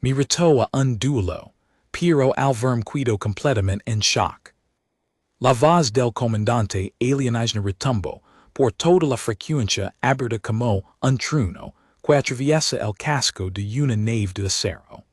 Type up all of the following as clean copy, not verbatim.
Mi retó a un duelo, pero al verme quedó completamente en shock. La voz del comandante alienizna retumbo, por toda la frecuencia aberta como un trueno, que atraviesa el casco de una nave de acero.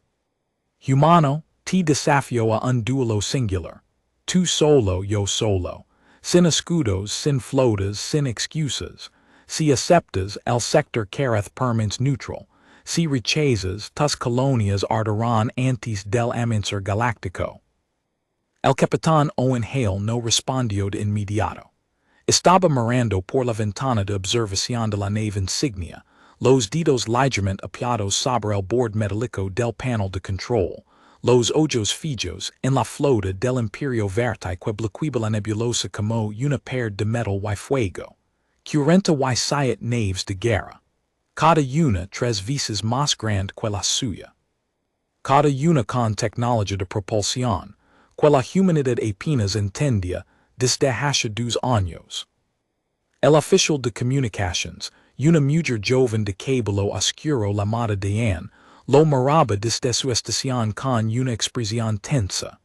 Humano, te desafío a un duelo singular. Tú solo, yo solo. Sin escudos, sin flotas, sin excusas. Si aceptas, el sector careth permanence neutral. Si rechazas, tus colonias arderán antes del amanecer galáctico. El capitán Owen Hale no respondió de inmediato. Estaba mirando por la ventana de observación de la nave insignia, los dedos ligeramente apiados sobre el borde metálico del panel de control, los ojos fijos en la flota del imperio verte que bloqueaba la nebulosa como una pared de metal y fuego. 40 y 7 naves de guerra. Cada una 3 veces más grande que la suya. Cada una con tecnología de propulsión, que la humanidad apenas entendía desde hace 2 años. El oficial de comunicaciones, una mujer joven de cabello oscuro llamada Diane, lo miraba desde su estación con una expresión tensa.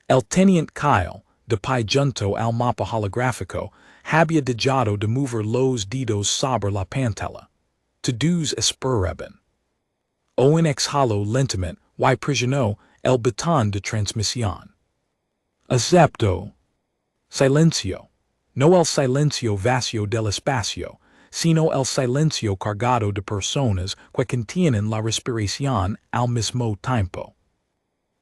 El teniente Kyle, de pie junto al mapa holográfico, había dejado de mover los dedos sobre la pantalla. Todos esperaban. Owen exhaló lentamente y presionó el botón de transmisión. Acepto. Silencio. No el silencio vacío del espacio, sino el silencio cargado de personas que contienen la respiración al mismo tiempo.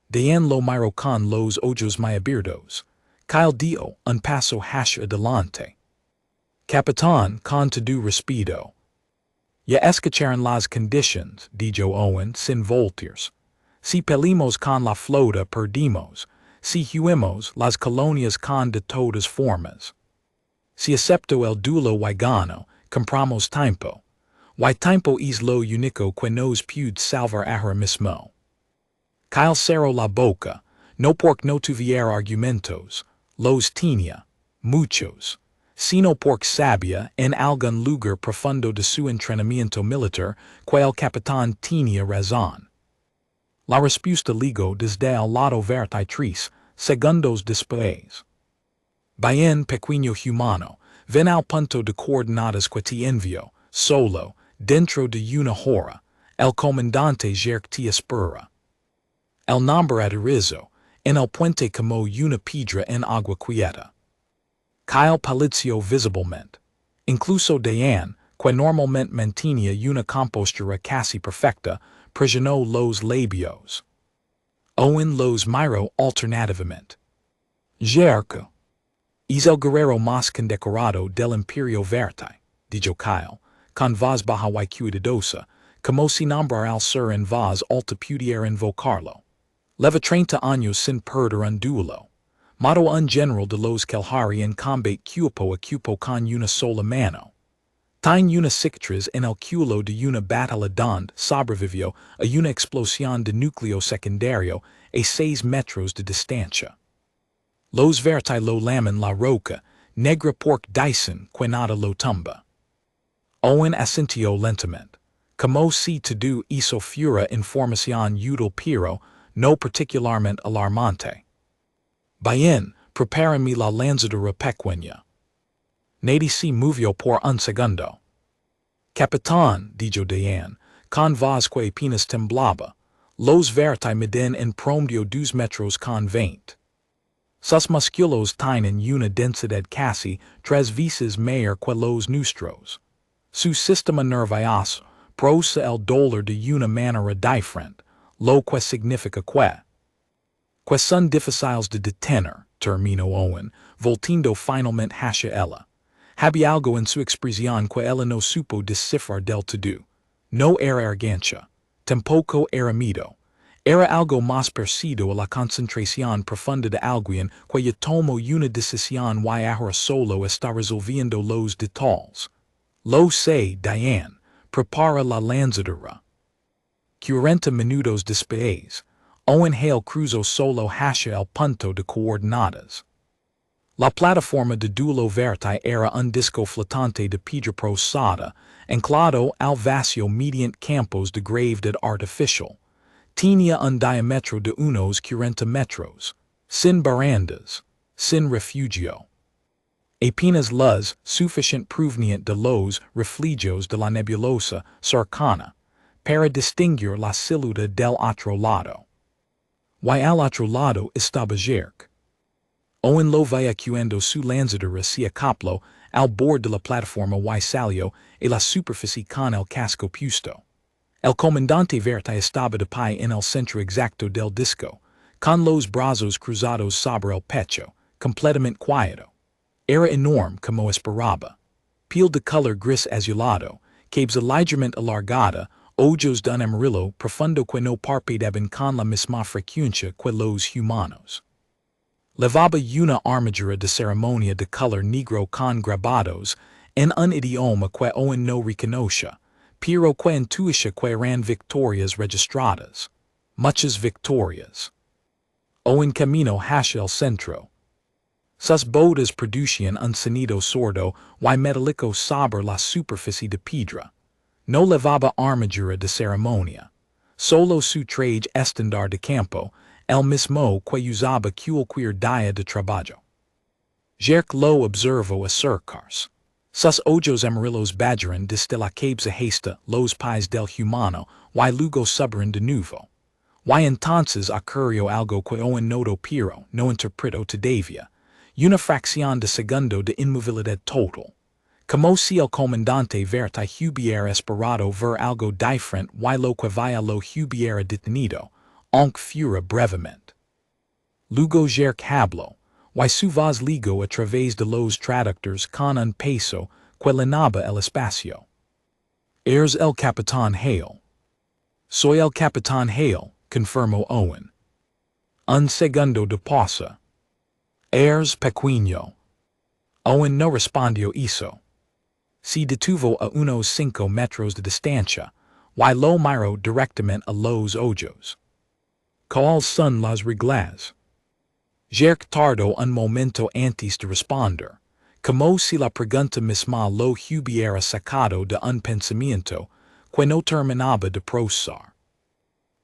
Diane lo miró con los ojos muy abiertos. Kyle dio un paso hacia adelante. Capitán, con todo respeto. Ya escucharon las condiciones, dijo Owen sin voltearse. Si peleamos con la flota perdimos. Si huimos las colonias con de todas formas. Si acepto el duelo y gano, compramos tiempo. Y tiempo es lo único que nos puede salvar ahora mismo. Kyle cerró la boca, no porque no tuviera argumentos, los tenía, muchos, sino porque sabía en algún lugar profundo de su entrenamiento militar que el capitán tenía razón. La respuesta llegó desde el lado 23 segundos después. Bien pequeño humano, ven al punto de coordenadas que te envió, solo, dentro de una hora, el comandante Jerk te espera. El nombre aterrizó, en el puente como una piedra en agua quieta. Kyle palideció visiblemente. Incluso Diane, que normalmente mantenía una compostura casi perfecta, presionó los labios. Owen los miró alternativamente. Jerk. Es el guerrero más condecorado del imperio verte, dijo Kyle, con voz baja y cuidadosa, como si nombrar al ser en voz alta pudiera invocarlo. Leva 30 años sin perder un duelo. Mato un general de los Kalahari en combate cuerpo a cuerpo con una sola mano. Tiene una cicatriz en el culo de una batalla donde sobrevivió a una explosión de núcleo secundario a 6 metros de distancia. Los verti lo lamen la roca, negra porque dicen que nada lo tumba. Owen asintió lentamente, como si todo eso fuera información útil pero no particularmente alarmante. Bien, prepárenme la lanzadera pequeña. Nadie se movió por un segundo. Capitán, dijo Diane, con voz que apenas temblaba, los verti miden en promedio 2 metros con 20. Sus músculos tienen una densidad casi 3 veces mayor que los nuestros. Su sistema nervioso procesa el dolor de una manera diferente, lo que significa que son difíciles de detener, terminó Owen, voltando finalmente hacia ella. Había algo en su expresión que ella no supo descifrar del todo. No era arrogancia, tampoco era miedo. Era algo más parecido a la concentración profunda de alguien que ya tomó una decisión y ahora solo está resolviendo los detalles. Lo sé, Diane, prepara la lanzadera. 40 minutos después, Owen Hale cruzó solo hacia el punto de coordenadas. La plataforma de duelo verte era un disco flotante de piedra prosada, anclado al vacío mediante campos de gravedad artificial. Tinia un diametro de unos 40 metros, sin barandas, sin refugio. Apenas luz suficient proveniente de los reflegios de la nebulosa cercana, para distinguir la silueta del otro lado. Y al otro lado estaba Jerk. Owen lo vaya cuando su lanzadera se acopló al borde de la plataforma y salió a la superficie con el casco puesto. El comandante Verta estaba de pie en el centro exacto del disco, con los brazos cruzados sobre el pecho, completamente quieto. Era enorme como esperaba. Piel de color gris azulado, cabeza ligeramente alargada, ojos de un amarillo profundo que no parpadeaban con la misma frecuencia que los humanos. Levaba una armadura de ceremonia de color negro con grabados en un idioma que Owen no reconoce, pero que intuisce que eran victorias registradas. Muchas victorias. Owen camino hacia el centro. Sus botas producían un sonido sordo y metálico sobre la superficie de piedra. No levaba armadura de ceremonia. Solo su traje estándar de campo, el mismo que usaba cualquier día de trabajo. Jerk lo observó acercarse. Sus ojos amarillos badgeran desde la cabeza hasta los pies del humano y luego subieron de nuevo. Y entonces ocurrió algo que Owen notó pero no interpretó todavía. Una fracción de segundo de inmovilidad total. Como si el comandante Verta hubiera esperado ver algo diferente y lo que vaya lo hubiera detenido, aunque fuera brevemente. Luego Jerk habló, y su voz ligó a través de los traductores con un peso que llenaba el espacio. Eres el Capitán Hale. Soy el Capitán Hale, confirmó Owen. Un segundo de pausa. Eres pequeño. Owen no respondió eso. Se detuvo a unos 5 metros de distancia, y lo miró directamente a los ojos. ¿Cuáles son las reglas? Jerk tardó un momento antes de responder, como si la pregunta misma lo hubiera sacado de un pensamiento que no terminaba de procesar.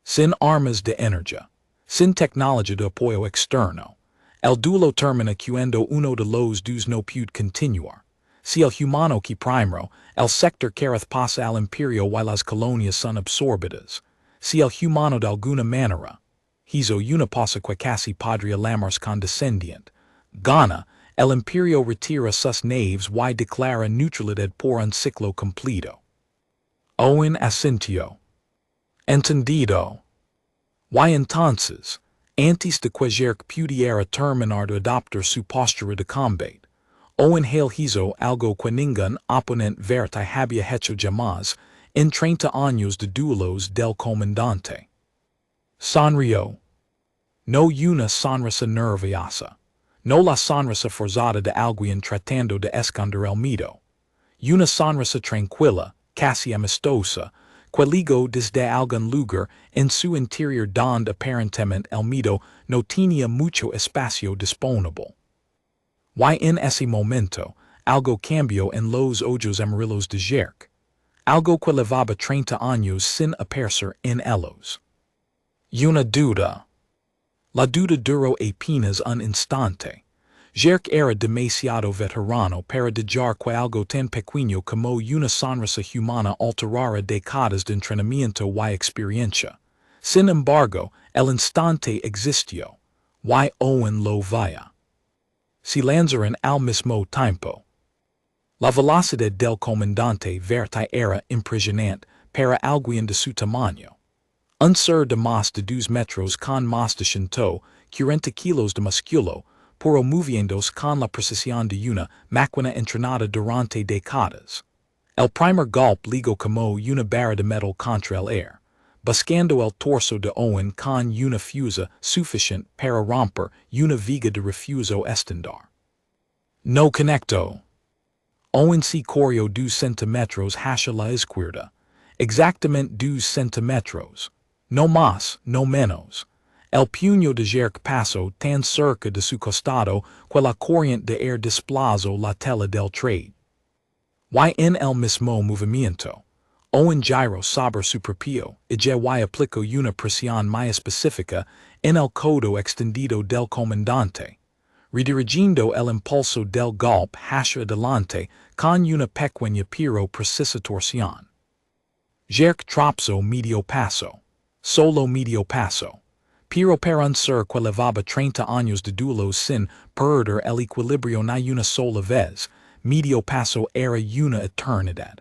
Sin armas de energía, sin tecnología de apoyo externo, el duelo termina cuando uno de los dos no puede continuar. Si el humano que primero, el sector carez pasa al imperio y las colonias son absorbidas. Si el humano de alguna manera, hizo una cosa que casi podría llamarse condescendiente, gana, el imperio retira sus naves y declara neutralidad por un ciclo completo. Owen asintió. Entendido. Y entonces, antes de que Jerk pudiera terminar de adoptar su postura de combate, Owen Hale hizo algo que ningún oponente Verta había hecho jamás en 30 años de duelos del comandante. Sonrió. No una sonrisa nerviosa. No la sonrisa forzada de alguien tratando de esconder el miedo. Una sonrisa tranquila, casi amistosa, que ligó desde algún lugar en su interior donde aparentemente el miedo no tenía mucho espacio disponible. Y en ese momento, algo cambió en los ojos amarillos de Jerk. Algo que llevaba 30 años sin aparecer en ellos. Una duda. La duda duró apenas un instante. Jerk era demasiado veterano para dejar que algo tan pequeño como una sonrisa humana alterara décadas de entrenamiento y experiencia. Sin embargo, el instante existió. Y Owen lo veía. Se lanzaron al mismo tiempo. La velocidad del comandante Verta era impresionante para alguien de su tamaño. Un ser de más de 2 metros con más de 140 kilos de músculo, pero moviéndose con la precisión de una máquina entrenada durante décadas. El primer golpe ligó como una barra de metal contra el aire, buscando el torso de Owen con una fuerza suficiente para romper una viga de refugio estándar. No conectó. Owen se corrió 2 centímetros hacia la izquierda, exactamente 2 centímetros. No más, no menos. El puño de Jerk pasó tan cerca de su costado que la corriente de aire desplazó la tela del traje. Y en el mismo movimiento, Owen gyro saber superpio, ige y aplico una presión más específica en el codo extendido del comandante, redirigiendo el impulso del golpe hacia adelante con una pequeña pero precisa torsión. Jerk tropso medio paso, solo medio paso. Pero para un ser que llevaba 30 años de duelo sin perder el equilibrio ni una sola vez, medio paso era una eternidad.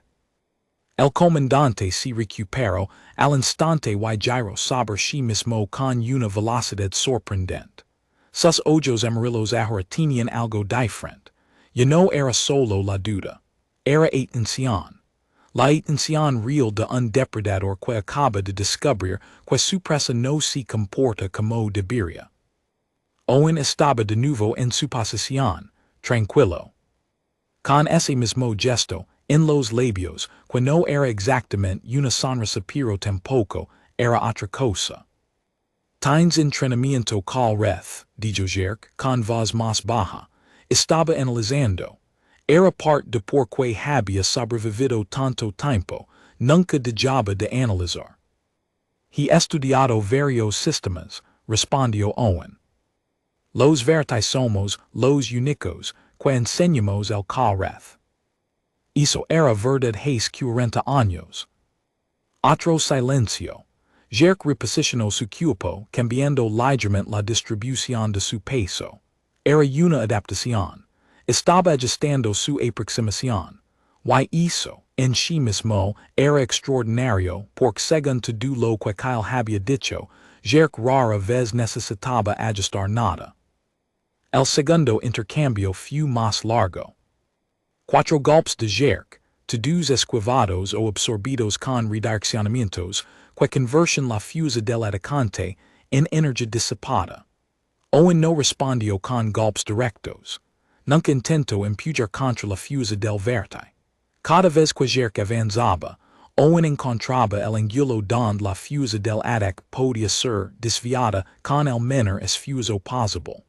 El comandante se recuperó al instante y gyro sobre sí mismo con una velocidad sorprendente. Sus ojos amarillos ahora tenían algo diferente. Ya no era solo la duda. Era atención. La atención real de un depredador que acaba de descubrir que su presa no se comporta como debería. Owen estaba de nuevo en su posición, tranquilo. Con ese mismo gesto, en los labios, que no era exactamente una sonrisa pero tampoco era otra cosa. Tines entrenamiento cal reth, dijo Jerk, con voz más baja, estaba analizando. Era parte de por qué había sobrevivido tanto tiempo, nunca dejaba de analizar. He estudiado varios sistemas, respondió Owen. Los verdes somos los únicos que enseñamos el cal reth. Eso era verdad hace 40 años. Otro silencio. Jerk reposicionó su cuerpo, cambiando ligeramente la distribución de su peso. Era una adaptación. Estaba ajustando su aproximación. Y eso, en sí mismo, era extraordinario, porque según todo lo que Kyle había dicho, Jerk rara vez necesitaba ajustar nada. El segundo intercambio fue más largo. 4 golpes de Jerk, todos esquivados o absorbidos con redireccionamientos, que convertían la fuerza del atacante en energía disipada. Owen no respondió con golpes directos. Nunca intentó empujar contra la fuerza del verte. Cada vez que Jerk avanzaba, Owen encontraba el ángulo donde la fuerza del ataque podía ser desviada con el menor esfuerzo posible.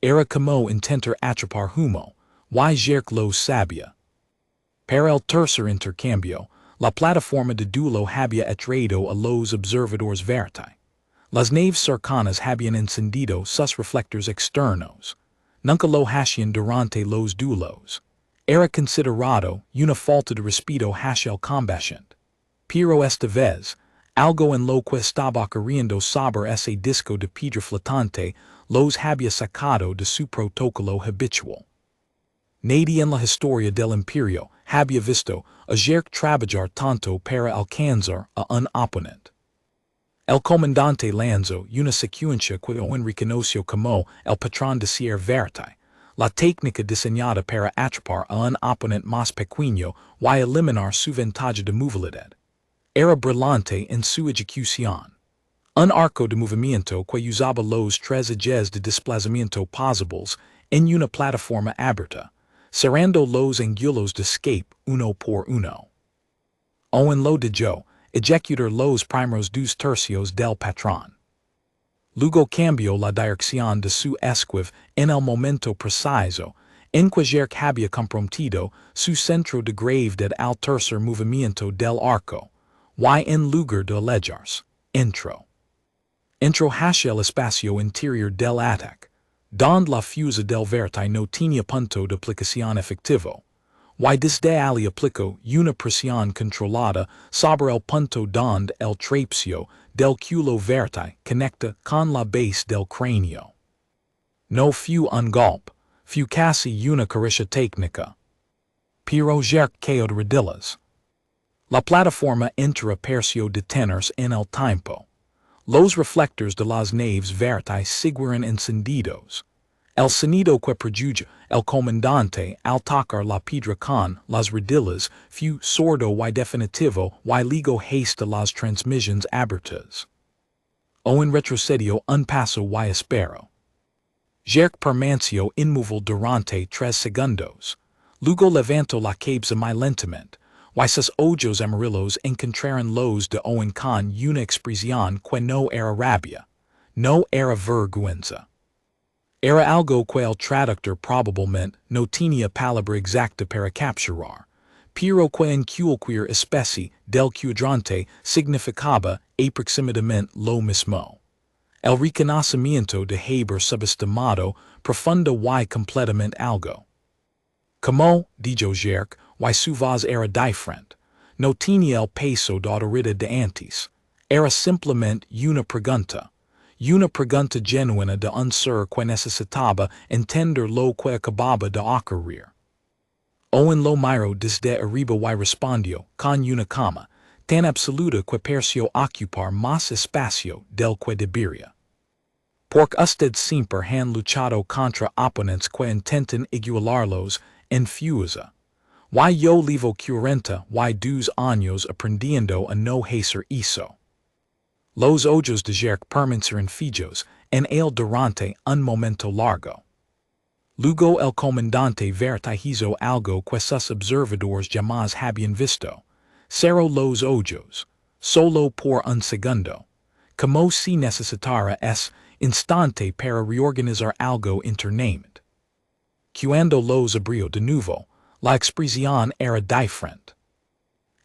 Era como intentar atrapar humo, y Jerk lo sabía. Para el tercer intercambio, la plataforma de duelo había atraído a los observadores verte. Las naves cercanas habían encendido sus reflectores externos. Nunca lo hacían durante los duelos. Era considerado una falta de respeto hacia el combatiente. Pero esta vez, algo en lo que estaba ocurriendo sobre ese disco de piedra flotante los había sacado de su protocolo habitual. Nadie en la historia del imperio había visto a Jerk trabajar tanto para alcanzar a un oponente. El comandante lanzó una secuencia que Owen reconoció como el patrón de Sierra Verte, la técnica diseñada para atrapar a un oponente más pequeño y eliminar su ventaja de movilidad. Era brillante en su ejecución. Un arco de movimiento que usaba los 3 ejes de desplazamiento posibles en una plataforma abierta, cerrando los ángulos de escape uno por uno. Owen lo dejó ejecutar los primeros 2 tercios del patrón. Luego cambió la dirección de su esquive en el momento preciso en que Jerk había comprometido su centro de gravedad al tercer movimiento del arco, y en lugar de alejarse, entró hacia el espacio interior del ataque, donde la fuerza del verte no tenía punto de aplicación efectivo, y desde allí aplicó una presión controlada sobre el punto donde el trapecio del culo verte conecta con la base del cráneo. No fue un golpe, fue casi una caricia técnica. Pero Jerk quedó de rodillas. La plataforma entera pareció detenerse en el tiempo. Los reflectores de las naves verdes siguieron encendidos. El sonido que produjo el comandante al tocar la piedra con las rodillas fue sordo y definitivo y luego haste las transmisiones abiertas. Owen retrocedió un paso y esperó. Jerk permaneció inmóvil durante 3 segundos. Luego levantó la cabeza muy lentamente, y sus ojos amarillos encontraron los de Owen con una expresión que no era rabia, no era vergüenza. Era algo que el traductor probablemente no tenía palabra exacta para capturar, Pero que en cualquier especie del cuadrante significaba aproximadamente lo mismo. El reconocimiento de haber subestimado profundo y completamente algo. Como, dijo Jerk, y su voz era diferente. No tenía el peso de autoridad de antes. Era simplemente una pregunta genuina de un ser que necesitaba entender lo que acababa de ocurrir. Owen lo miró desde arriba y respondió, con una calma tan absoluta que pareció ocupar más espacio del que debería. Porque usted siempre han luchado contra oponentes que intentan igualarlos en fuerza. Y yo llevo 42 años aprendiendo a no hacer eso. Los ojos de Jerk permanecieron fijos en él durante un momento largo. Luego el comandante vertigizo algo que sus observadores jamás habían visto. Cerró los ojos, solo por un segundo, como si necesitara ese instante para reorganizar algo internamente. Cuando los abrió de nuevo, la expresión era diferente.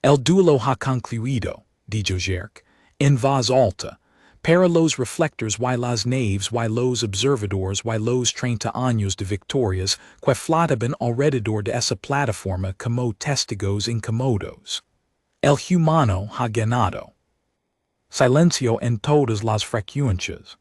El duelo ha concluido, dijo Jerk, en voz alta, para los reflectores y las naves y los observadores y los 30 años de victorias que flotaban alrededor de esa plataforma como testigos incómodos. El humano ha ganado. Silencio en todas las frecuencias.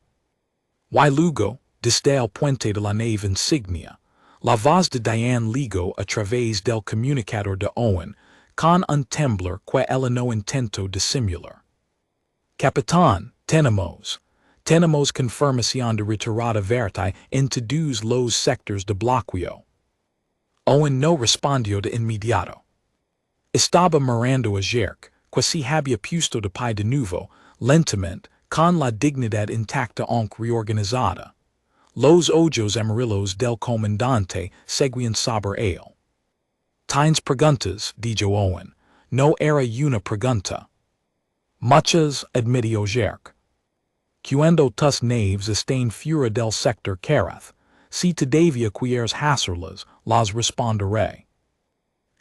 Y luego, desde el puente de la nave insignia, la voz de Diane ligó a través del comunicador de Owen, con un temblor que él no intentó disimular. Capitán, tenemos confirmación de retirada verte en todos los sectores de bloqueo. Owen no respondió de inmediato. Estaba mirando a Jerk, que se había puesto de pie de nuevo, lentamente, con la dignidad intacta aunque reorganizada. Los ojos amarillos del comandante seguían sobre él. Tienes preguntas, dijo Owen. No era una pregunta. Muchas, admitió Jerk. Cuando tus naves estén fuera del sector Carath, si todavía quieres hacerlas, las responderé.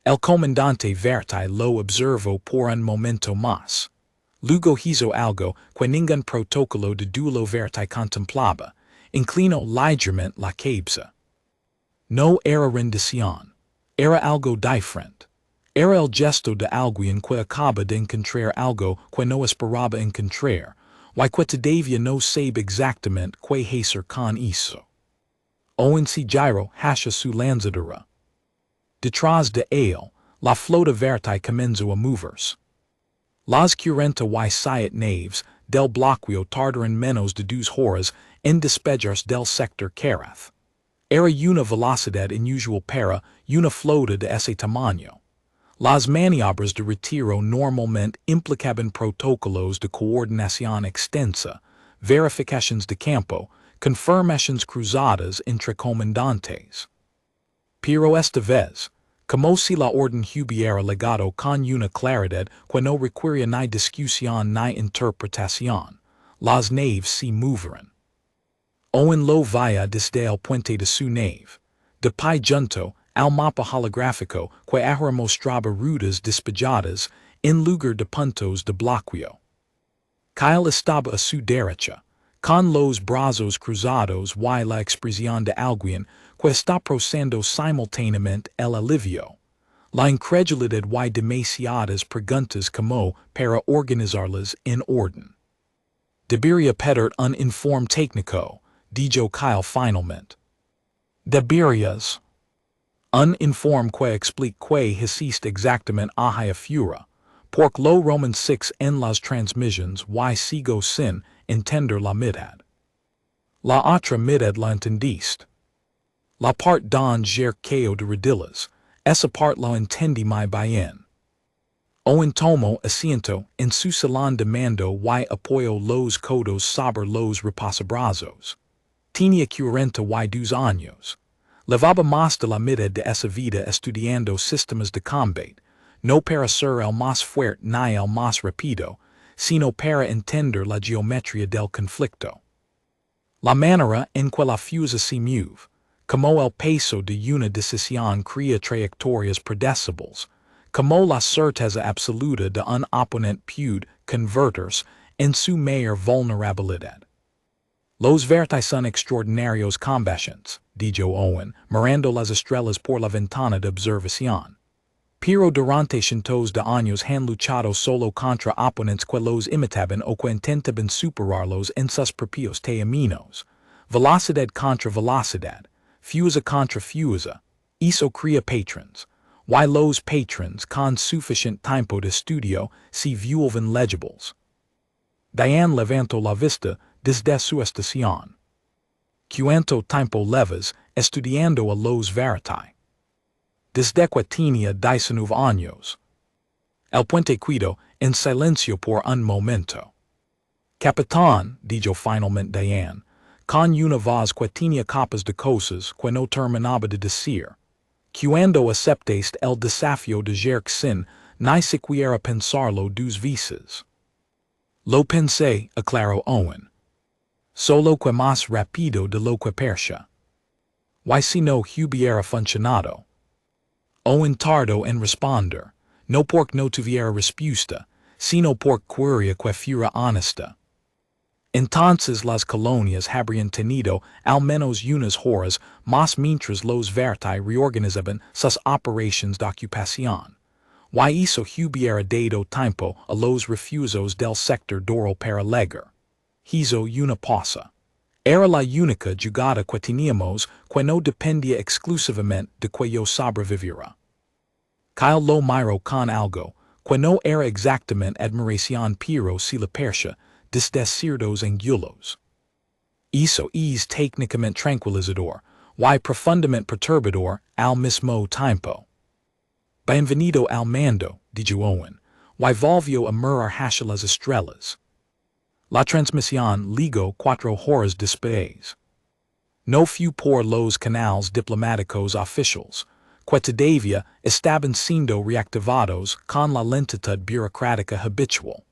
El comandante verte lo observó por un momento más. Luego hizo algo que ningún protocolo de duelo verte contemplaba, inclinó ligeramente la cabeza. No era rendición. Era algo diferente. Era el gesto de alguien que acaba de encontrar algo que no esperaba encontrar, y que todavía no sabe exactamente qué hacer con eso. Owen se giró hacia su lanzadera. Detrás de él, la flota verte comenzó a moverse. Las 47 naves del bloqueo tardaron menos de 2 horas en despejarse del sector Carath. Era una velocidad inusual para una flota de ese tamaño. Las maniobras de retiro normalmente implicaban protocolos de coordinación extensa, verificaciones de campo, confirmaciones cruzadas entre comandantes. Pero esta vez, como si la orden hubiera llegado con una claridad que no requería ni discusión ni interpretación, las naves se movieron. Owen lo veía desde el puente de su nave, de pie junto al mapa holográfico que ahora mostraba rutas despejadas en lugar de puntos de bloqueo. Kyle estaba a su derecha, con los brazos cruzados y la expresión de alguien que está procesando simultáneamente el alivio, la incredulidad y demasiadas preguntas como para organizarlas en orden. Debería pedir un informe técnico, dijo Kyle finalmente. Deberías. Un informe que explique qué hiciste exactamente a Fura, porque lo Roman 6 en las transmissions y sigo sin entender la mitad. La otra mitad la entendiste. La part don jerqueo de redillas, esa part la entendí muy bien. Owen tomó asiento en su salón de mando y apoyó los codos sobre los reposabrazos. Tenía 42 años. Levaba más de la mitad de esa vida estudiando sistemas de combate, no para ser el más fuerte ni el más rápido, sino para entender la geometría del conflicto. La manera en que la fuerza se mueve, como el peso de una decisión crea trayectorias predecibles, como la certeza absoluta de un oponente puede convertirse en su mayor vulnerabilidad. Los verdes son extraordinarios combations, dijo Owen, mirando las estrellas por la ventana de observación. Pero durante cientos de años han luchado solo contra oponentes que los imitaban o que intentaban superarlos en sus propios términos. Velocidad contra velocidad, fuerza contra fuerza. Eso crea patrons. Why los patrons con suficient tiempo de estudio se vuelven legibles. Diane levantó la vista desde su estación. ¿Cuánto tiempo llevas estudiando a los verdes? Desde que tenía 19 años. El puente quedó en silencio por un momento. Capitán, dijo finalmente Diane, con una voz que tenía capas de cosas que no terminaba de decir. Cuando aceptaste el desafío de Jerksin, ni siquiera pensarlo dos veces. Lo pensé, aclaró Owen. Solo que más rápido de lo que pensé. Why si no hubiera funcionado? Owen tardó en responder, no porque no tuviera respuesta, sino porque quería que fuera honesta. Entonces las colonias habrían tenido al menos unas horas más mientras los verdes reorganizaban sus operaciones de ocupación. Why eso hubiera dado tiempo a los refugios del sector duro para llegar. Hizo una pausa. Era la única jugada que teníamos que no dependía exclusivamente de que yo sobreviviera. Kyle lo miró con algo que no era exactamente admiración pero si la percha desde ciertos ángulos. Eso es técnicamente tranquilizador, y profundamente perturbador al mismo tiempo. Bienvenido al mando, dijo Owen, y volvió a mirar hacia las estrellas. La transmisión ligó 4 horas después. No fue por los canales diplomáticos oficiales, que todavía estaban siendo reactivados con la lentitud burocrática habitual.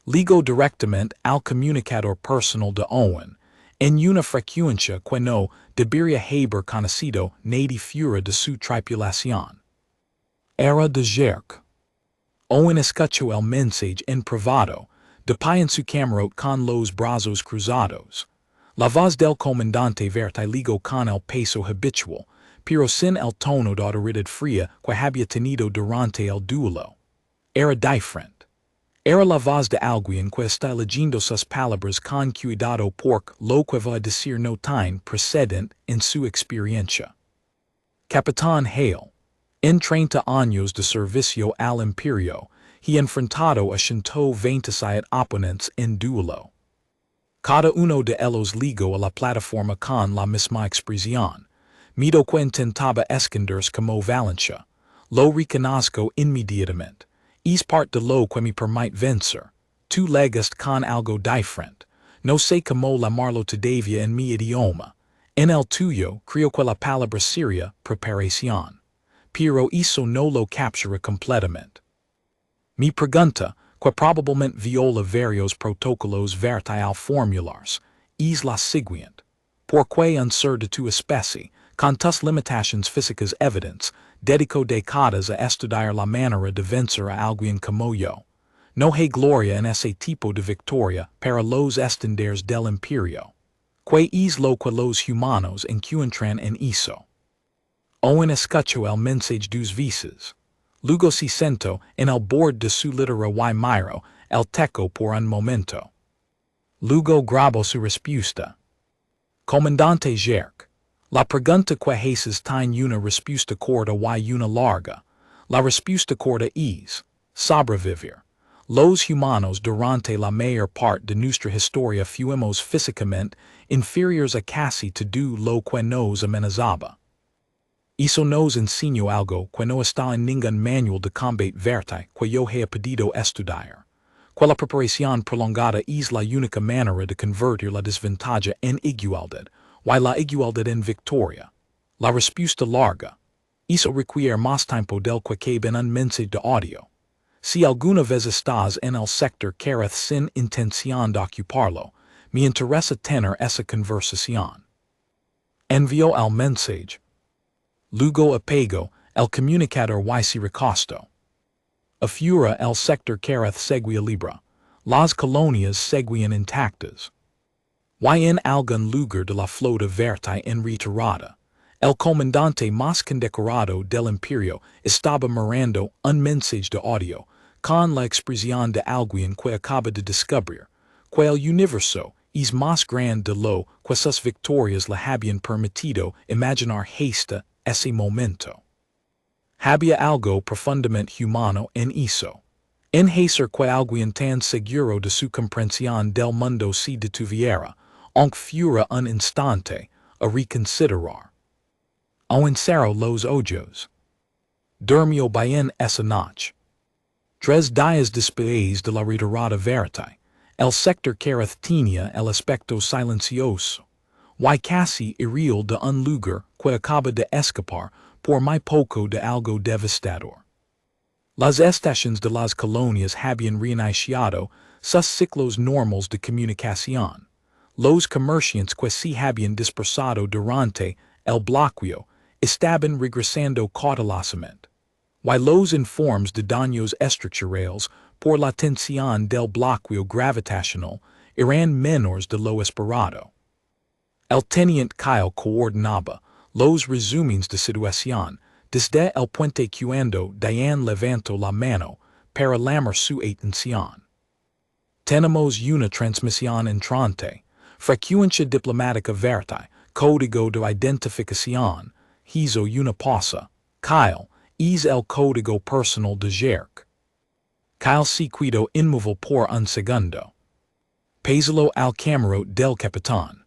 Ligó directamente al comunicador personal de Owen, en una frecuencia que no debería haber conocido nadie fuera de su tripulación. Era de Jerk. Owen escuchó el mensaje en privado, de pie en su camarote con los brazos cruzados. La voz del comandante Verte ligó con el peso habitual, pero sin el tono de autoridad fría que había tenido durante el duelo. Era diferente. Era la voz de alguien que está leyendo sus palabras con cuidado porque lo que va a decir no tiene precedente en su experiencia. Capitán Hale, en 30 años de servicio al imperio, he enfrentado a 127 oponentes en duelo. Cada uno de ellos ligó a la plataforma con la misma expresión. Mido que intentaba esconderse como Valencia. Lo reconozco inmediatamente. Es parte de lo que me permite vencer. Tú legaste con algo diferente. No sé cómo llamarlo todavía en mi idioma. En el tuyo, creo que la palabra sería preparación. Pero eso no lo captura completamente. Mi pregunta, que probablemente viola varios protocolos verte al formularse, es la siguiente. ¿Por qué un ser de tu especie, con tus limitaciones físicas evidentes, dedicó décadas a estudiar la manera de vencer a alguien como yo? No hay gloria en ese tipo de victoria para los estandartes del imperio. ¿Qué es lo que los humanos encuentran en eso? Owen escuchó el mensaje 2 veces. Luego se sentó en el borde de su litera y miró el techo por un momento. Luego grabó su respuesta. Comandante Jerk, la pregunta que haces tiene una respuesta corta y una larga. La respuesta corta es sobrevivir. Los humanos durante la mayor parte de nuestra historia fuimos físicamente inferiores a casi todo lo que nos amenazaba. Eso nos enseñó algo que no está en ningún manual de combate verte que yo haya podido estudiar. Que la preparación prolongada es la única manera de convertir la desventaja en igualdad, y la igualdad en victoria. La respuesta larga. Eso requiere más tiempo del que cabe en un mensaje de audio. Si alguna vez estás en el sector carez sin intención de ocuparlo, me interesa tener esa conversación. Envió el mensaje. Luego apagó el comunicador y se recostó. Afura el sector careth seguia libra, las colonias seguían intactas. Y en algún lugar de la flota verti en retirada, el comandante más condecorado del imperio estaba mirando un mensaje de audio, con la expresión de alguien que acaba de descubrir, que el universo es más grande de lo que sus victorias le habían permitido imaginar hasta ese momento. Había algo profundamente humano en eso. En hacer que alguien tan seguro de su comprensión del mundo se detuviera, aunque fuera un instante, a reconsiderar. O encerró los ojos. Durmió bien esa noche. 3 días después de la retirada verti, el sector careth tenía el aspecto silencioso, y casi irreal de un lugar que acaba de escapar por muy poco de algo devastador. Las estaciones de las colonias habían reiniciado sus ciclos normales de comunicación. Los comerciantes que se habían dispersado durante el bloqueo estaban regresando cautelosamente. Y los informes de daños estructurales por la tensión del bloqueo gravitacional eran menores de lo esperado. El teniente Kyle coordinaba los resúmenes de situación desde el puente cuando Diane levantó la mano para llamar su atención. Tenemos una transmisión entrante, frecuencia diplomática verti, código de identificación, hizo una pausa. Kyle, es el código personal de Jerk. Kyle se quedó inmóvil por un segundo. Pésalo al camarote del capitán.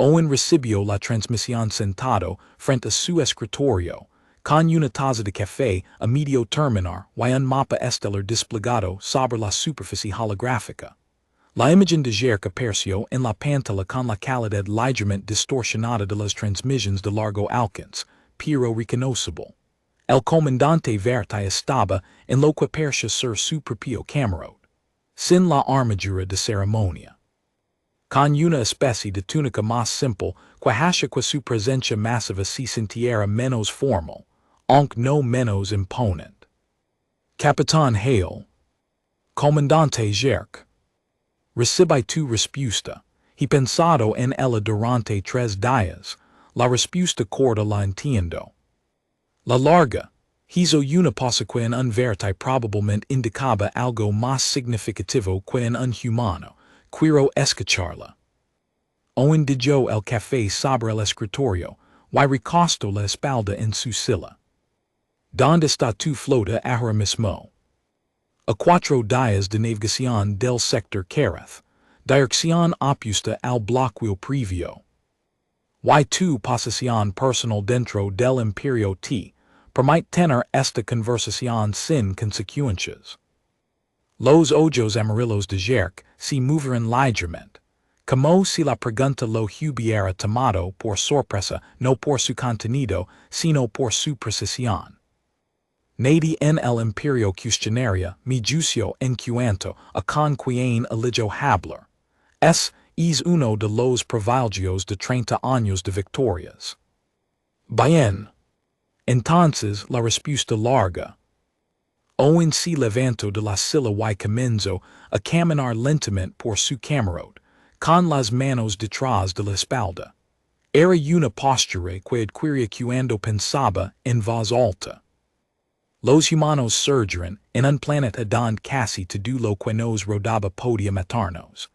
Owen recibió la transmisión sentado frente a su escritorio, con una taza de café a medio terminar y un mapa estelar desplegado sobre la superficie holográfica. La imagen de Jerk apareció en la pantalla con la calidad ligeramente distorsionada de las transmisiones de largo alcance, pero reconocible. El comandante verti estaba en lo que parecía ser su propio camarote, sin la armadura de ceremonia. Con una especie de túnica más simple que hacía que su presencia masiva se sintiera menos formal, aunque no menos imponente. Capitán Hale. Comandante Jerk. Recibe tu respuesta. He pensado en ella durante 3 días. La respuesta corta la entiendo. La larga, hizo una pausa que en un verti probablemente indicaba algo más significativo que en un humano, quiero escucharla. Owen dejó el café sobre el escritorio, y recostó la espalda en su silla. ¿Dónde está tu flota ahora mismo? A 4 días de navegación del sector careth, dirección opuesta al bloqueo previo. Y tu posición personal dentro del imperio te permite tener esta conversación sin consecuencias. Los ojos amarillos de Jerk se movieron ligeramente, como si la pregunta lo hubiera tomado por sorpresa no por su contenido, sino por su precisión. Nadie en el imperio cuestionaria mi juicio en cuanto a con quien elijo hablar. Es uno de los privilegios de 30 años de victorias. Bien. Entonces la respuesta larga. Owen se levantó de la silla y comenzó a caminar lentamente por su camarote, con las manos detrás de la espalda. Era una postura que adquiría cuando pensaba en voz alta. Los humanos surgieron en un planeta donde casi todo lo que nos rodaba podía matarnos.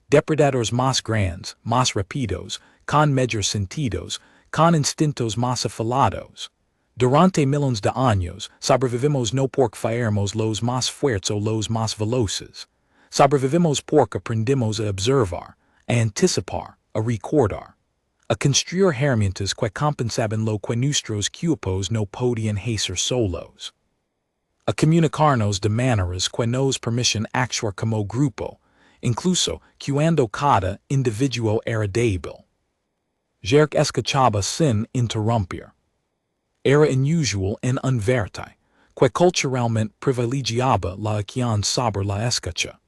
Depredadores más grandes, más rápidos, con mayores sentidos, con instintos más afilados. Durante millones de años, sobrevivimos no porque fuéramos los más fuertes o los más veloces. Sobrevivimos porque aprendimos a observar, a anticipar, a recordar, a construir herramientas que compensaban lo que nuestros cuerpos no podían hacer solos. A comunicarnos de maneras que nos permiten actuar como grupo, incluso cuando cada individuo era débil. Jerk escuchaba sin interrumpir. Era inusual en un verti, que culturalmente privilegiaba la acción sobre la escucha.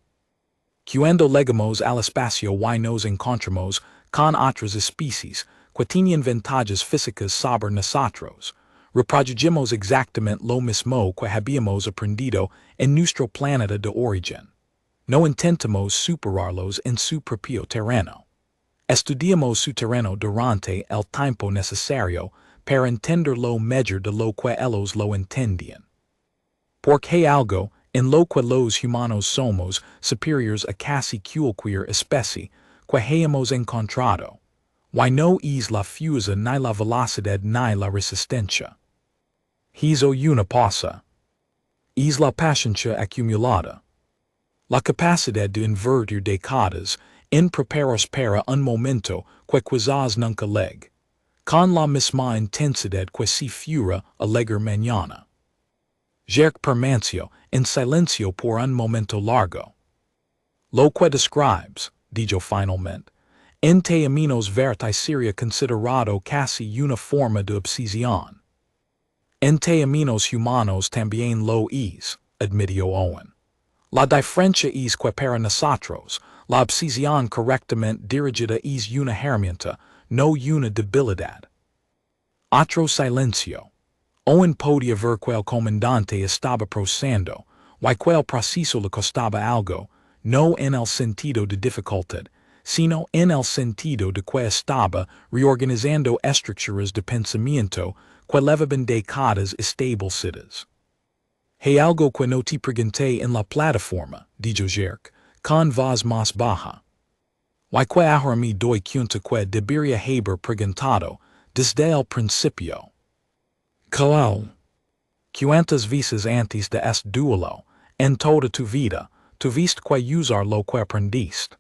Cuando llegamos al espacio y nos encontramos con otras especies que tenían ventajas físicas sobre nosotros, reproducimos exactamente lo mismo que habíamos aprendido en nuestro planeta de origen. No intentamos superarlos en su propio terreno. Estudiamos su terreno durante el tiempo necesario para entenderlo mejor de lo que ellos lo entendían. Porque hay algo en lo que los humanos somos superiores a casi cualquier especie que hayamos encontrado. Why no es la fuerza ni la velocidad ni la resistencia. Hizo una cosa. Es la paciencia acumulada. La capacidad de invertir décadas en preparos para un momento que quizás nunca llegue, con la misma intensidad que si fuera alegre mañana. Permanció en silencio por un momento largo. Lo que describes, dijo finalmente, en términos verti sería considerado casi una forma de obsesión. En términos humanos también lo es, admitió Owen. La diferencia es que para nosotros, la obsesión correctamente dirigida es una herramienta, no una debilidad. Otro silencio. Owen podía ver que el comandante estaba procesando, y que el proceso le costaba algo, no en el sentido de dificultad, sino en el sentido de que estaba reorganizando estructuras de pensamiento que llevaban décadas establecidas. Hay algo que no te pregunté en la plataforma, dijo Jerk, con voz más baja. Y que ahora me doy cuenta que debería haber preguntado desde el principio. ¿Cuál? ¿Cuántas veces antes de este duelo, en toda tu vida, tuviste que usar lo que aprendiste?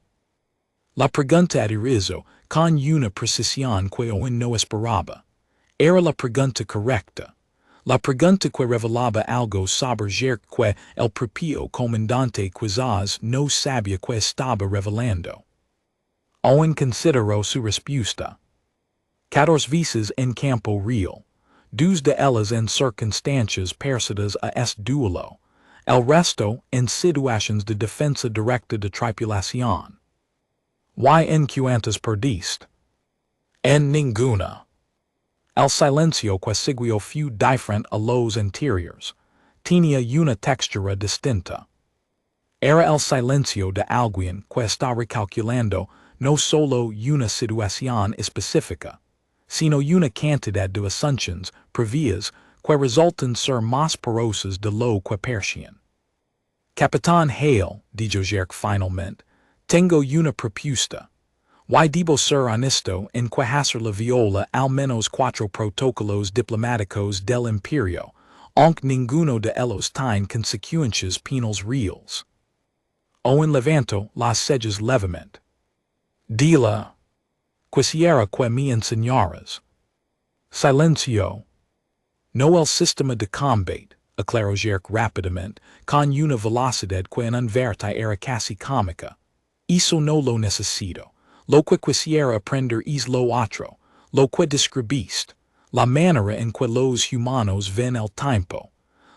La pregunta aterrizó con una precisión que Owen no esperaba. Era la pregunta correcta. La pregunta que revelaba algo sobre Jerk que el propio comandante quizás no sabía que estaba revelando. Owen consideró su respuesta. 14 veces en campo real. Dos de ellas en circunstancias parecidas a este duelo. El resto en situaciones de defensa directa de tripulación. ¿Y en cuántas perdiste? En ninguna. El silencio que siguió fue diferente a los anteriores. Tenía una textura distinta. Era el silencio de alguien que está recalculando no solo una situación específica, sino una cantidad de asunciones previas que resultan ser más porosas de lo que parecían. Capitán Hale, dijo Jerk finalmente, tengo una propuesta. Y debo ser honesto en que hacer la viola al menos 4 protocolos diplomáticos del imperio, aunque ninguno de ellos tiene consecuencias penales reales. Owen levantó las cejas levemente. Dila. Quisiera que me enseñaras. Silencio. No el sistema de combate, aclaró Jerk rápidamente, con una velocidad que en un verti era casi cómica. Eso no lo necesito. Lo que quisiera aprender es lo otro, lo que describiste, la manera en que los humanos ven el tiempo,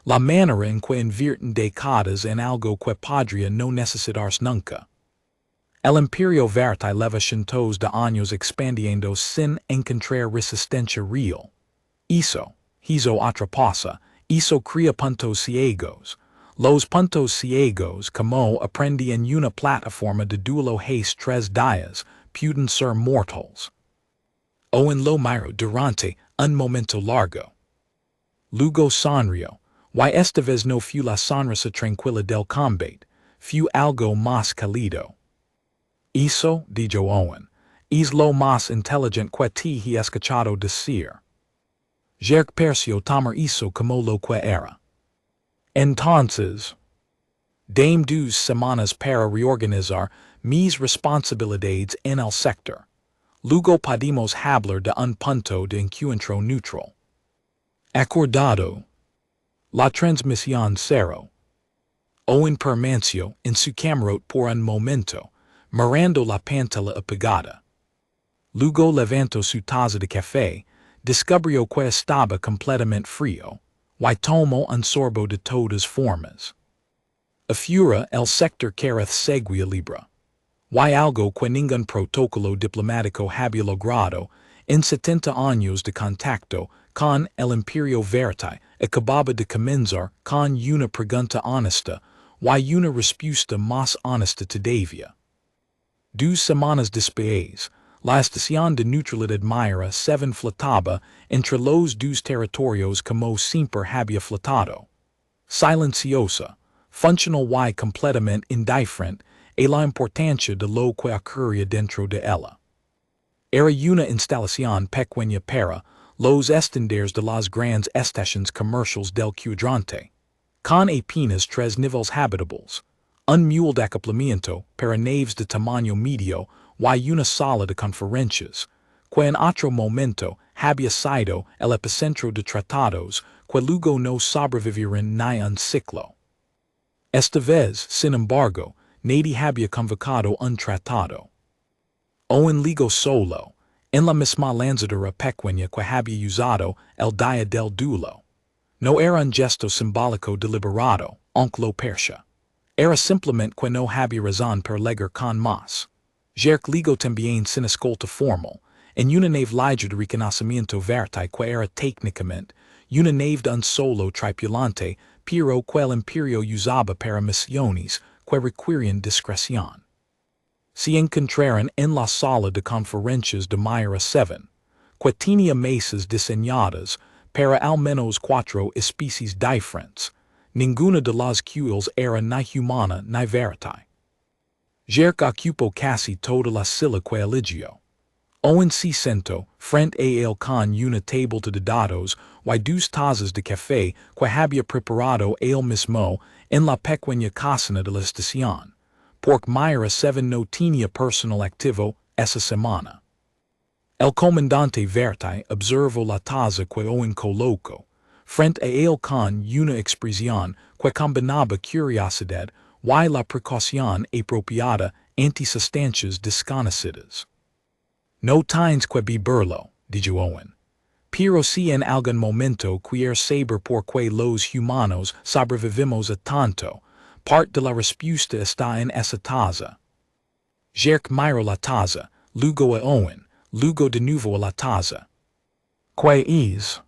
la manera en que invierten décadas en algo que podría no necesitarse nunca. El imperio verti lleva cientos de años expandiendo sin encontrar resistencia real. Eso, hizo otra cosa, eso crea puntos ciegos. Los puntos ciegos, como aprendí en una plataforma de duelo hace 3 días, pueden ser mortals. Owen lo miró durante un momento largo. Luego sonrió, y esta vez no fue la sonrisa tranquila del combate, fue algo más cálido. Eso, dijo Owen, es lo más inteligente que te he escuchado decir. Jerk pareció tomar eso como lo que era. Entonces, dame 2 semanas para reorganizar mis responsabilidades en el sector. Luego podemos hablar de un punto de encuentro neutral. Acordado. La transmisión cero. Owen permaneció en su camarote por un momento, mirando la pantalla apagada. Luego levantó su taza de café, descubrió que estaba completamente frío, y tomó un sorbo de todas formas. Afuera el sector carece seguía libre. Y algo que ningún protocolo diplomático había logrado en 70 años de contacto con el imperio veritae, acababa de comenzar, con una pregunta honesta, y una respuesta más honesta todavía. 2 semanas después, la estación de neutralidad Mira se flotaba entre los dos territorios como siempre había flotado. Silenciosa, funcional y completamente indiferente a la importancia de lo que ocurría dentro de ella. Era una instalación pequeña para los estenders de las grandes estaciones comerciales del cuadrante, con apenas 3 niveles habitables, un mule de acoplamiento para naves de tamaño medio y una sala de conferencias, que en otro momento había sido el epicentro de tratados que luego no sobrevivirían ni un ciclo. Esta vez, sin embargo, nadie había convocado un tratado. O en ligo solo, en la misma lanzadera pequeña que había usado el día del duelo. No era un gesto simbólico deliberado, aunque lo parecía. Era simplemente que no había razón para legar con más. Jerk ligo también sin escolta formal, en una nave liger de reconocimiento veritae que era técnicamente una nave de un solo tripulante, pero que el imperio usaba para misiones que requirían discreción. Se encontraron en la sala de conferencias de Mira 7, que tenía mesas diseñadas para al menos 4 especies diferentes. Ninguna de las cuales era ni humana ni veritae. Jerk ocupó casi toda la silla que eligió. Owen se sentó frente a él con una table de dados y 2 tazas de café que había preparado él mismo en la pequeña cocina de la estación, porque Mira 7 no tenía personal activo esa semana. El comandante veritae observó la taza que Owen colocó frente a él con una expresión que combinaba curiosidad y la precaución apropiada ante sustancias desconocidas. No tienes que beberlo, dijo Owen. Pero si en algún momento quieres saber por qué los humanos sobrevivimos a tanto, parte de la respuesta está en esa taza. Jerk miró la taza, luego a Owen, luego de nuevo a la taza. ¿Qué es?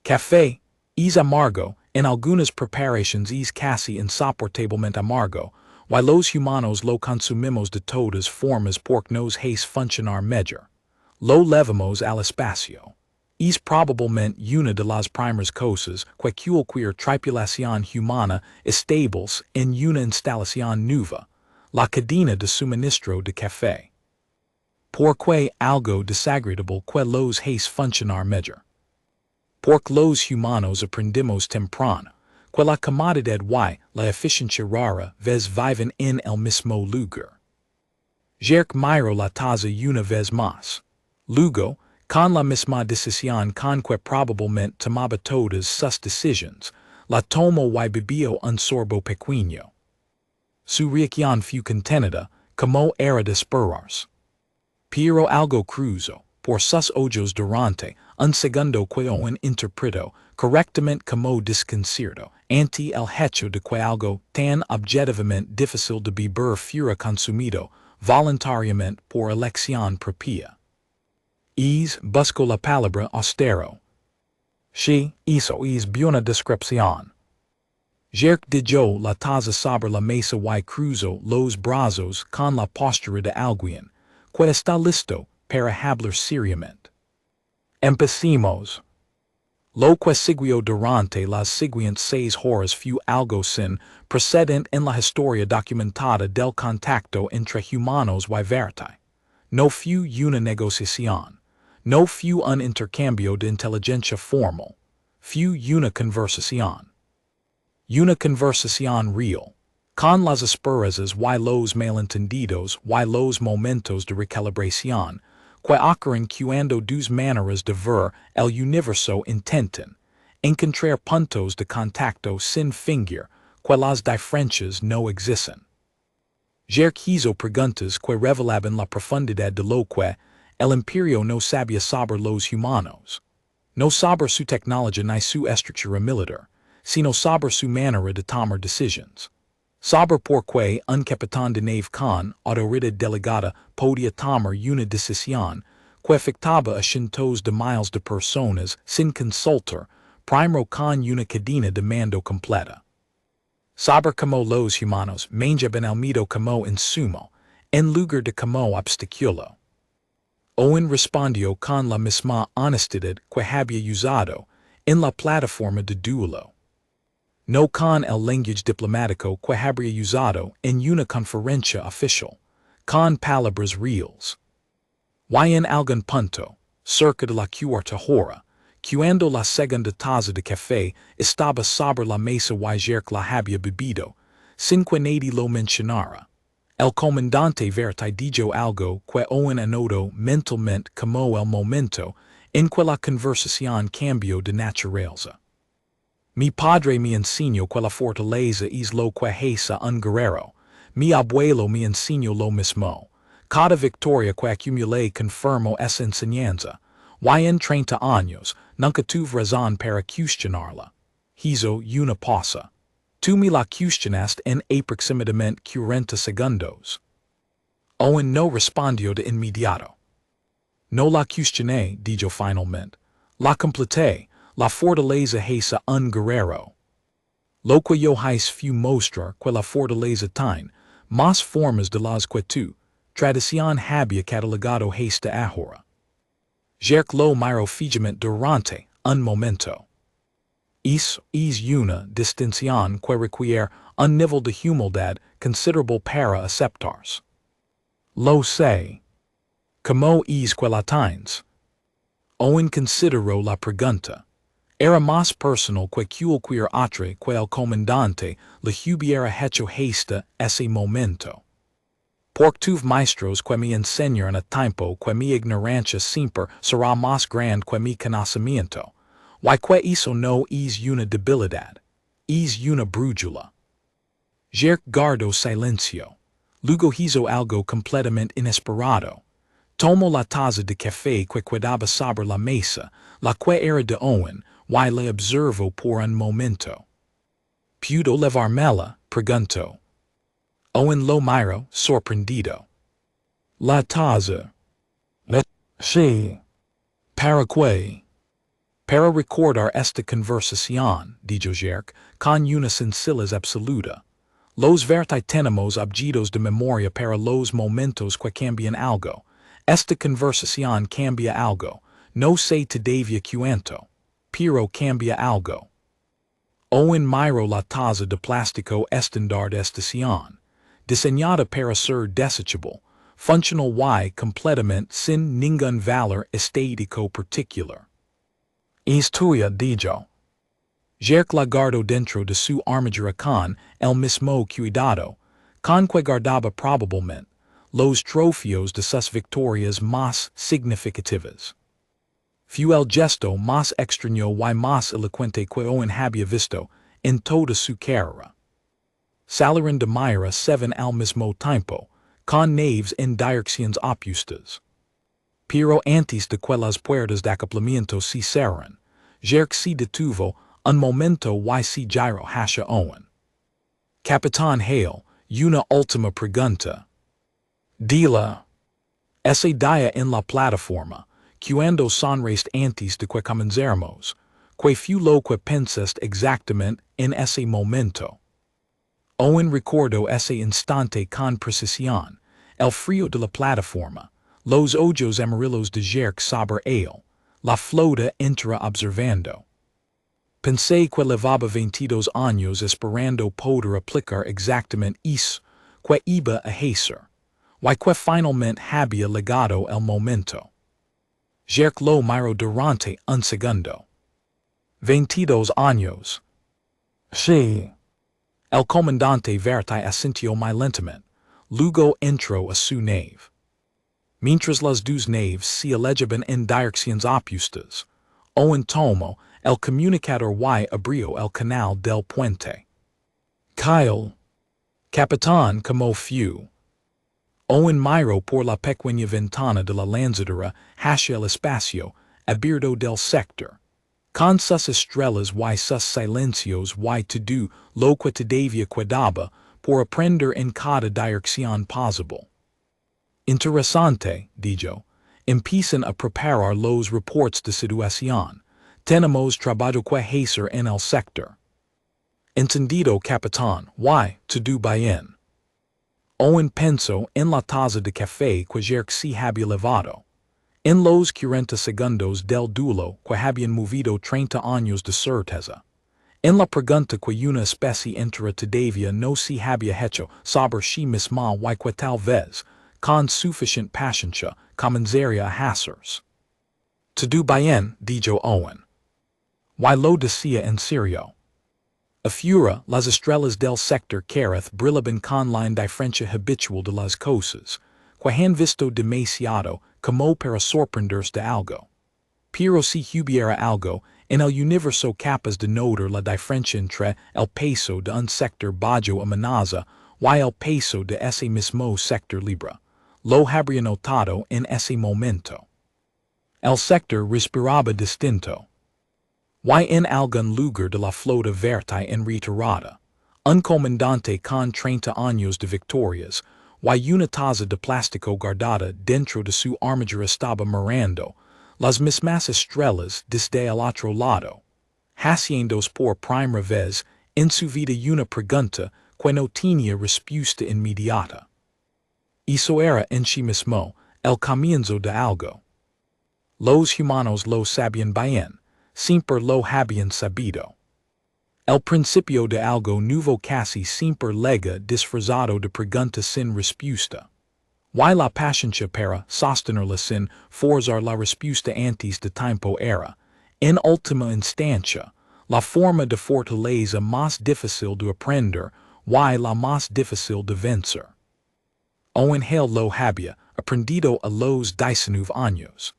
Café, es amargo, en algunas preparaciones es casi insoportablemente amargo, y los humanos lo consumimos de todas formas porque nos hace funcionar mejor. Lo levamos al espacio. Es probablemente una de las primeras cosas que cualquier tripulación humana estables en una instalación nueva, la cadena de suministro de café. Porque algo desagradable que los hace funcionar mejor. Porque los humanos aprendimos temprano que la comodidad y la eficiencia rara vez viven en el mismo lugar. Jerk miró la taza una vez más. Luego, con la misma decisión con que probablemente tomaba todas sus decisiones, la tomó y bebió un sorbo pequeño. Su reacción fue contenida, como era de esperarse. Pero algo cruzó por sus ojos durante un segundo que Owen interpretó correctamente como desconcierto ante el hecho de que algo tan objetivamente difícil de beber fuera consumido voluntariamente por elección propia. Buscó la palabra austero. Sí, eso es buena descripción. Jerk dejó la taza sobre la mesa y cruzó los brazos con la postura de alguien que está listo para hablar seriamente. Empecemos. Lo que siguió durante las siguientes 6 horas fue algo sin precedente en la historia documentada del contacto entre humanos y veritae. No fue una negociación. No fue un intercambio de inteligencia formal. Fue una conversación. Una conversación real. Con las asperezas y los malentendidos y los momentos de recalibración que ocurren cuando 2 maneras de ver el universo intentan encontrar puntos de contacto sin fingir que las diferencias no existen. Jerk hizo preguntas que revelaban la profundidad de lo que el imperio no sabía sobre los humanos. No sobre su tecnología ni su estructura militar, sino sobre su manera de tomar decisiones. Sobre por qué un capitán de nave con autoridad delegada podía tomar una decisión que fictaba a shintos de miles de personas sin consultar, primero con una cadena de mando completa. Saber como los humanos manjaban almido como insumo, en lugar de como obstáculo. Owen respondió con la misma honestidad que había usado en la plataforma de duelo. No con el lenguaje diplomático que habría usado en una conferencia oficial, con palabras reales. Y en algún punto, cerca de la cuarta hora, cuando la segunda taza de café estaba sobre la mesa y Jerk la había bebido, sin que nadie lo mencionara, el comandante Verme dijo algo que Owen anotó mentalmente como el momento en que la conversación cambió de naturaleza. Mi padre me enseñó que la fortaleza es lo que hace un guerrero. Mi abuelo me enseñó lo mismo. Cada victoria que acumulé confirmó esa enseñanza. Y en 30 años, nunca tuve razón para cuestionarla. Hizo una pausa. Tú me la cuestionaste en aproximadamente 40 segundos. Owen no respondió de inmediato. No la cuestioné, dijo finalmente. La completé. La fortaleza hace un guerrero. Lo que yo hice fue mostrar que la fortaleza tiene más formas de las que tu tradición había catalogado hasta ahora. Jerk lo miró fijamente durante un momento. Es una distinción que requiere un nivel de humildad considerable para aceptarse. Lo sé. ¿Cómo es que la tienes? Owen consideró la pregunta. Era más personal que cualquier otra que el comandante le hubiera hecho hasta ese momento. Porque tuve maestros que me enseñaron a tiempo que mi ignorancia siempre será más grande que mi conocimiento, y que eso no es una debilidad, es una brújula. Jerk guardó silencio. Luego hizo algo completamente inesperado. Tomó la taza de café que quedaba sobre la mesa, la que era de Owen, y le observó por un momento. ¿Puedo levármela? Preguntó. Owen lo miró, sorprendido. La taza. Sí. ¿Para qué? Para recordar esta conversación, dijo Jerk, con una sencillez absoluta. Los verti tenemos objetos de memoria para los momentos que cambian algo. Esta conversación cambia algo. No sé todavía cuánto. Pero cambia algo. Owen miró la taza de plástico estándar de estación, diseñada para ser desechable, funcional y completamente sin ningún valor estético particular. Es tuya, dijo. Jerk la guardó dentro de su armadura con el mismo cuidado, con que guardaba probablemente los trofeos de sus victorias más significativas. Fue el gesto más extraño y más elocuente que Owen había visto en toda su carrera. Salieron de Myra 7 al mismo tiempo, con naves en direcciones opuestas. Pero antes de que las puertas de acoplamiento se cerraran, Jerk se detuvo un momento y se giró hacia Owen. Capitán Hale, una última pregunta. Dila. Ese día en la plataforma, cuando sonreíste antes de que comenzáramos, que fue lo que pensaste exactamente en ese momento. Owen recordó ese instante con precisión, el frío de la plataforma, los ojos amarillos de Jerk sobre él, la flota entera observando. Pensé que llevaba 22 años esperando poder aplicar exactamente eso que iba a hacer, y que finalmente había llegado el momento. Jerk lo miró durante un segundo. 22 años. Sí. El comandante Verme asintió muy lentamente, luego entró a su nave. Mientras las dos naves se alejaban en direcciones opuestas, Owen tomó el comunicador y abrió el canal del puente. Kyle. Capitán, ¿cómo fue? Owen miró por la pequeña ventana de la lanzadera hacia el espacio abierto del sector. Con sus estrellas y sus silencios y todo lo que todavía quedaba por aprender en cada dirección posible. Interesante, dijo, empiezan a preparar los reports de situación. Tenemos trabajo que hacer en el sector. Entendido, capitán. Y, to do bien. Owen penso en la taza de café que ayer se había levado. En los 40 segundos del duelo que habían movido 30 años de certeza. En la pregunta que una especie entera todavía no se había hecho sobre sí misma y que tal vez, con suficient paciencia, comenzaría a hacerse. To do bien, dijo Owen. Y lo decía en serio. Afuera, las estrellas del sector Careth brillaban con la indiferencia habitual de las cosas, que han visto demasiado como para sorprenderse de algo. Pero si hubiera algo en el universo capaz de notar la diferencia entre el peso de un sector bajo amenaza y el peso de ese mismo sector libre, lo habría notado en ese momento. El sector respiraba distinto. Y en algún lugar de la flota verde en retirada, un comandante con 30 años de victorias, y una taza de plástico guardada dentro de su armadura estaba mirando las mismas estrellas desde el otro lado, haciéndose por primera vez en su vida una pregunta que no tenía respuesta inmediata. Eso era en sí mismo el comienzo de algo. Los humanos lo sabían bien. Siempre lo habían sabido. El principio de algo nuevo casi siempre llega disfrazado de pregunta sin respuesta. Y la paciencia para sostenerla sin forzar la respuesta antes de tiempo era, en última instancia, la forma de fortaleza más difícil de aprender y la más difícil de vencer. Owen Hale lo había aprendido a los 19 años.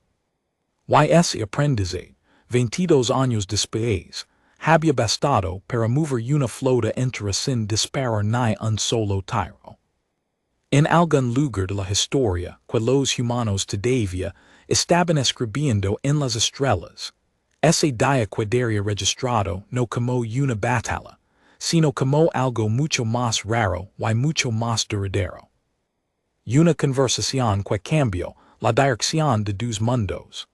Y ese aprendizaje, 22 años después, había bastado para mover una flota entera sin disparar ni un solo tiro. En algún lugar de la historia que los humanos todavía estaban escribiendo en las estrellas, ese día quedaría registrado no como una batalla, sino como algo mucho más raro y mucho más duradero. Una conversación que cambió la dirección de dos mundos.